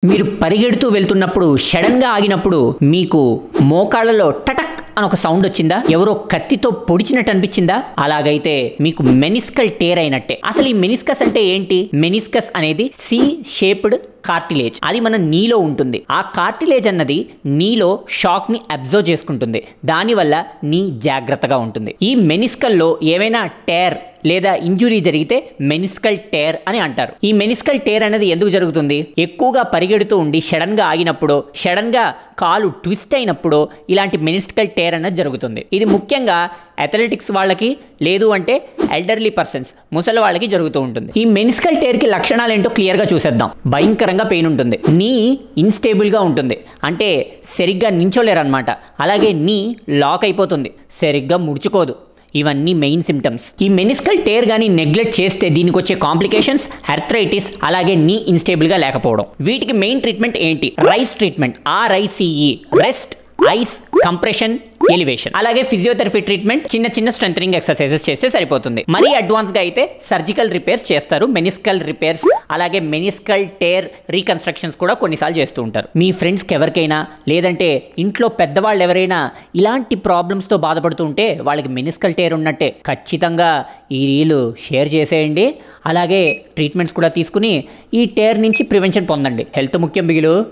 మీరు పరిగెడుతూ వెళ్తున్నప్పుడు సడన్గా ఆగినప్పుడు మీకు మోకాళ్ళలో టటక్ అని ఒక సౌండ్ వచ్చిందా? ఎవరో కత్తితో పొడిచినట్టు అనిపించిందా? అలాగైతే మీకు మెనిస్కల్ టేర్ అయినట్టే. అసలు ఈ మెనిస్కస్ అంటే ఏంటి? మెనిస్కస్ అనేది సి షేప్డ్ కార్టిలేజ్. అది మన నీలో ఉంటుంది. ఆ కార్టిలేజ్ అన్నది నీలో షాక్ ని అబ్జర్వ్ చేసుకుంటుంది. దానివల్ల నీ జాగ్రత్తగా ఉంటుంది. ఈ మెనిస్కల్లో ఏమైనా టేర్ లేదా ఇంజురీ జరిగితే మెనిస్కల్ టేర్ అని అంటారు. ఈ మెనిస్కల్ టేర్ అనేది ఎందుకు జరుగుతుంది? ఎక్కువగా పరిగెడుతూ ఉండి సడన్ గా ఆగినప్పుడు, సడన్ గా కాలు ట్విస్ట్ అయినప్పుడు ఇలాంటి మెనిస్కల్ టేర్ అనేది జరుగుతుంది. ఇది ముఖ్యంగా అథ్లెటిక్స్ వాళ్ళకి, లేదు అంటే ఎల్డర్లీ పర్సన్స్, ముసలి వాళ్ళకి జరుగుతూ ఉంటుంది. ఈ మెనిస్కల్ టేర్ కి లక్షణాలు ఏంటో క్లియర్ గా చూసేద్దాం. భయంకరంగా పెయిన్ ఉంటుంది. నీ ఇన్స్టేబుల్ గా ఉంటుంది, అంటే సరిగ్గా నించోలేరు అనమాట. అలాగే నీ లాక్ అయిపోతుంది, సరిగ్గా ముడుచుకోదు. ఇవన్నీ మెయిన్ సిమ్టమ్స్. ఈ మెనిస్కల్ టేర్ గానీ నెగ్లెక్ట్ చేస్తే దీనికి వచ్చే కాంప్లికేషన్స్ ఆర్థరైటిస్, అలాగే నీ ఇన్స్టేబుల్ గా లేకపోవడం. వీటికి మెయిన్ ట్రీట్మెంట్ ఏంటి? Rice treatment, RICE, rest, ice, compression, elevation. అలాగే ఫిజియోథెరపీ ట్రీట్మెంట్, చిన్న చిన్న స్ట్రెంథనింగ్ ఎక్సర్సైజెస్ చేస్తే సరిపోతుంది. మరీ అడ్వాన్స్ గా అయితే సర్జికల్ రిపేర్స్ చేస్తారు. మెనిస్కల్ రిపేర్స్, అలాగే మెనిస్కల్ టేర్ రీకన్స్ట్రక్షన్స్ కూడా కొన్నిసార్లు చేస్తూ ఉంటారు. మీ ఫ్రెండ్స్కి ఎవరికైనా, లేదంటే ఇంట్లో పెద్దవాళ్ళు ఎవరైనా ఇలాంటి ప్రాబ్లమ్స్ తో బాధపడుతూ ఉంటే వాళ్ళకి మెనిస్కల్ టేర్ ఉన్నట్టే. ఖచ్చితంగా ఈ రీలు షేర్ చేసేయండి. అలాగే ట్రీట్మెంట్స్ కూడా తీసుకుని ఈ టేర్ నుంచి ప్రివెన్షన్ పొందండి. హెల్త్ ముఖ్యం బిగులు.